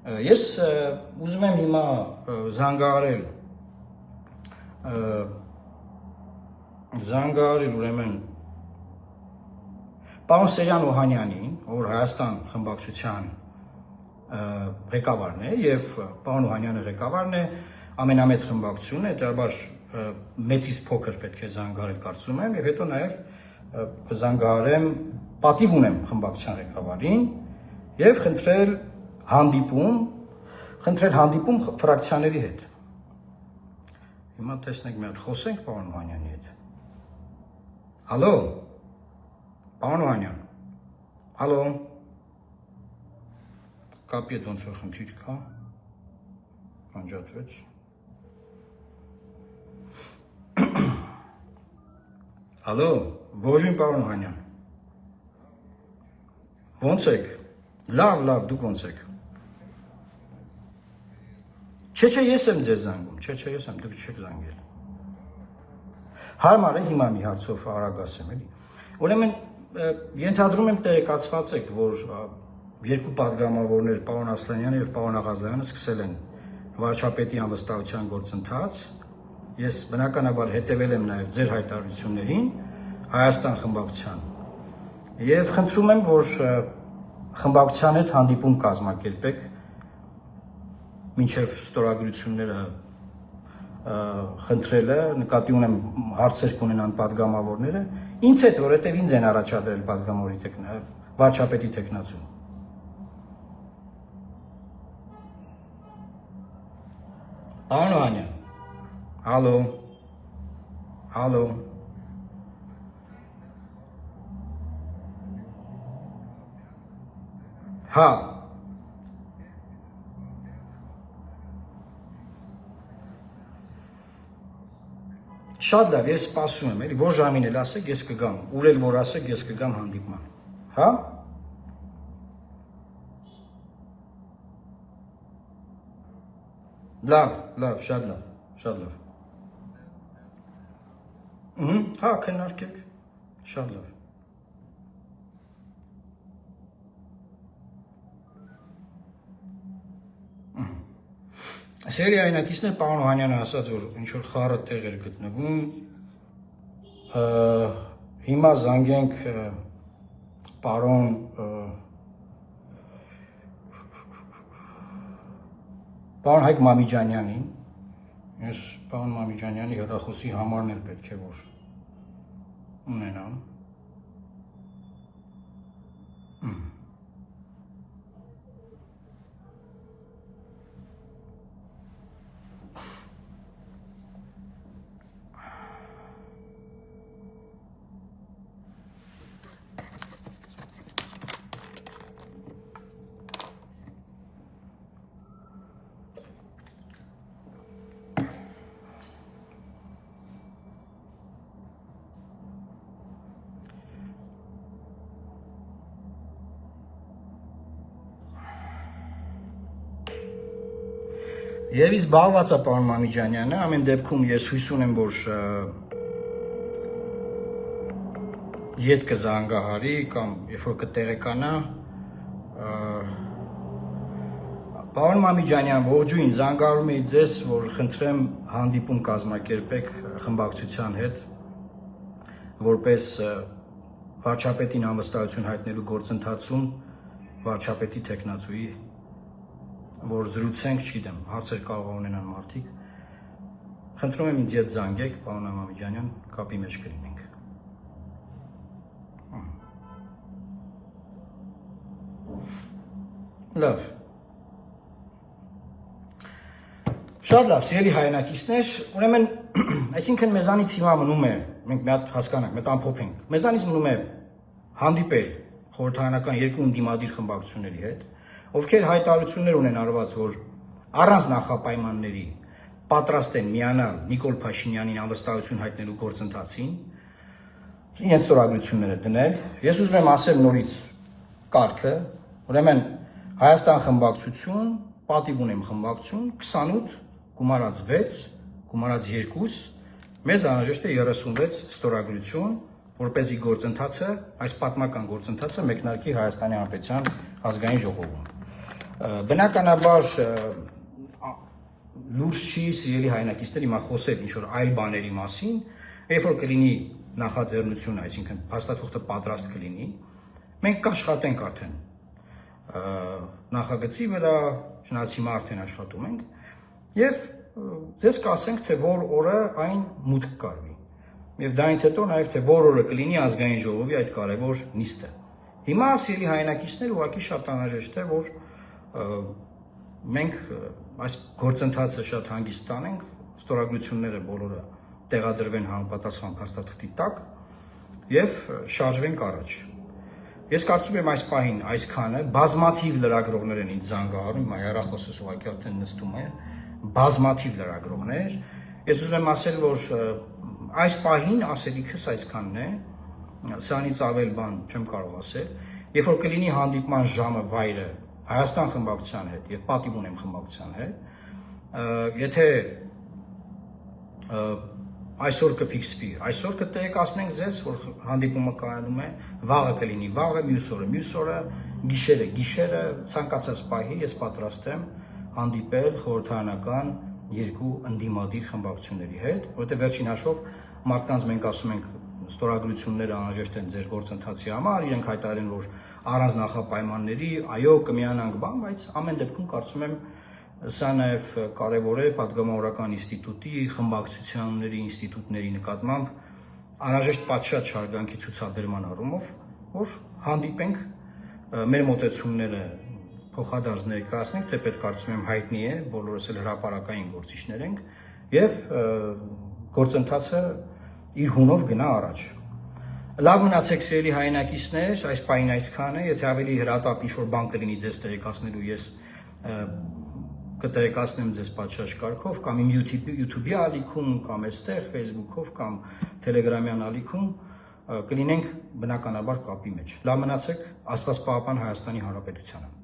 Ես ուզում եմ հիմա զանգահարել ուրեմն պարոն Սերյան Օհանյանին, որ Հայաստան խմբակցության ղեկավարն է եւ պարոն Օհանյանը ղեկավարն է ամենամեծ խմբակցությունն է, դեռաբար մեծից փոքր պետք է զանգահարել կարծում եմ եւ հետո նաեւ կզանգահարեմ պատիվ ունեմ խմբակցության ղեկավարին եւ խնդրել հանդիպում ֆրակցիաների հետ։ Հիմա տեսնենք մի հատ խոսենք պարոն Օհանյանի հետ։ Հալո։ Պարոն Օհանյան։ Հալո։ Կապի հետ ոնց որ խնդիր կա։ Անջատվեց։ Հալո, ողջույն պարոն Օհանյան։ Ոնց եք։ Լավ, դուք ոնց եք։ Չէ, ես եմ ձեզ զանգում, չէ, ես եմ, դուք չեք զանգել։ Հարմար է, հիմա մի հարցով արագ ասեմ, էլի։ Ուրեմն ենթադրում եմ տեղեկացված եք, որ երկու պատգամավորներ, պարոն Ասլանյանը եւ պարոն Աղազարյանը սկսել են վարչապետի անվստահության գործընթաց։ Ես բնականաբար հետևել եմ նաեւ ձեր հայտարարություններին Հայաստան խմբակցության։ Եվ խնդրում եմ, որ խմբակցության հետ հանդիպում կազմակերպեք մինչև ստորագրությունները խնդրելը, նկատի ունեմ հարցեր կունենան պատգամավորները, ինձ հետ, որովհետև ինձ են առաջադրել պատգամավորի վարչապետի թեկնածու։ Պարոն Օհանյան, հալո, հա, շատ լավ, ես սպասում եմ, էլի, որ ժամին էլ ասեք, ես կգամ, ուր էլ որ ասեք, ես կգամ հանդիպման, հա? Լավ, շատ լավ։ Հա, քննարկեք, շատ լավ։ Սերի այնակիցներ պարոն Օհանյանը ասաց, որ ինչ-որ խառը տեղ էր գտնվում, հիմա զանգենք պարոն Հայկ Մամիջանյանին, ես պարոն Մամիջանյանի հեռախոսի համարն էլ պետք է որ ունենամ։ Եվ իսկ զբաղված է պարոն Մամիջանյանը, ամեն դեպքում ես հույս ունեմ, որ ետ կզանգահարի կամ երբ որ կտեղեկանա։ Պարոն Մամիջանյան, ողջույն, զանգահարում էի ձեզ, որ խնդրեմ հանդիպում կազմակերպեք խմբակցության հետ, որպես վարչապետին անվստահություն հայտնելու գործընթացում վարչապետի թեկնածուի որ զրուցենք, չգիտեմ, հարցեր կարող ունենան մարդիկ։ Խնդրում եմ ինձ հետ զանգեք, պարոն Մամիջանյան, կապի մեջ կլինենք։ Լավ։ Շատ լավ, սիրելի հայրենակիցներ, ուրեմն, այսինքն մեզանից հիմա մնում է, մենք մի հատ հասկանանք, մեկ ամփոփենք, մեզանից մնում է հանդիպել խորհրդարանական երկու ընդդիմադիր խմբակցությունների հետ, ովքեր հայտարարություններ ունեն արված, որ առանց նախապայմանների պատրաստ են միանալ Նիկոլ Փաշինյանին անվստահություն հայտնելու գործընթացին, իրենց ստորագրությունները դնել։ Ես ուզում եմ ասել նորից կարգը, ուրեմն Հայաստան խմբակցություն, պատիվ ունեմ խմբակցություն, 28 գումարած 6, գումարած 2, մեզ անհրաժեշտ է 36 ստորագրություն, որպեսզի գործընթացը, այս պատմական գործընթացը մեկնարկի Հայաստանի Հանրապետության ազգային ժողովում։ բնականաբար լուրջ չի սիրելի հայրենակիցներ հիմա խոսել ինչ-որ այլ բաների մասին, երբ որ կլինի նախաձեռնությունը, այսինքն փաստաթուղթը պատրաստ կլինի, մենք կաշխատենք արդեն նախագծի վրա, չնայած հիմա արդեն աշխատում ենք, եւ ձեզ կասենք, թե որ օրը այն մուտք կարվի։ Եվ դրանից հետո նաև թե որ օրը կլինի ազգային ժողովի այդ կարևոր նիստը։ Հիմա սիրելի հայրենակիցներ ուղղակի շատ անհրաժեշտ է, որ մենք այս գործընթացը շատ հանգիստ տանենք, ստորագրությունները բոլորը տեղադրվեն համապատասխան փաստաթղթի տակ եւ շարժվենք առաջ։ Ես կարծում եմ այս պահին այսքանը բազմաթիվ լրագրողներ են ինձ զանգահարում, հիմա հեռախոսս ուղղակի արդեն նստում է, բազմաթիվ լրագրողներ։ Ես ուզում եմ ասել, որ այս պահին ասելիքս այսքանն է, սրանից ավել բան չեմ կարող ասել, երբ որ կլինի հանդիպման ժամը, վայրը Հայաստան խմբակցության հետ եւ պատիվ ունեմ խմբակցության հետ, եթե այսօր կֆիքսվի, այսօր կտեղեկացնենք ձեզ, որ հանդիպումը կայանում է, վաղը կլինի վաղը, մյուս օրը, գիշերը, ցանկացած պահի ես պատրաստ եմ հանդիպել խորհրդարանական երկու ընդդիմադիր խմբակցությունների հետ, որովհետեւ վերջին հաշվով մարդկանց մենք ասում ենք ստորագրությունները անհրաժեշտ են ձեր գործընթացի համար, իրենք հայտարարեն, որ առանց նախապայմանների, այո, կմիանանք բան, բայց ամեն դեպքում կարծում եմ սա նաև կարևոր է Պատգամավորական ինստիտուտի, խմբակցությունների ինստիտուտների նկատմամբ անհրաժեշտ պատշաճ հարգանքի ցուցաբերման առումով, որ հանդիպենք մեր մոտեցումները փոխադարձ ներկայացնենք, թեպետ կարծում եմ հայտնի է, բոլորս էլ հրապարակային գործիչներ ենք եւ գործընթացը իր հունով գնա առաջ։ Լավ մնացեք սիրելի հայրենակիցներ, այս պահին այսքանը, եթե ավելի հրատապ ինչ-որ բան կլինի ձեզ տեղեկացնելու, ես կտեղեկացնեմ ձեզ պատշաճ կարգով, կամ իմ YouTube-ի ալիքում, կամ այստեղ Facebook-ով, կամ Telegram-յան ալիքում կլինենք բնականաբար կապի մեջ։ Լավ մնացեք, Աստված պահապան Հայաստանի Հանրապետությանը։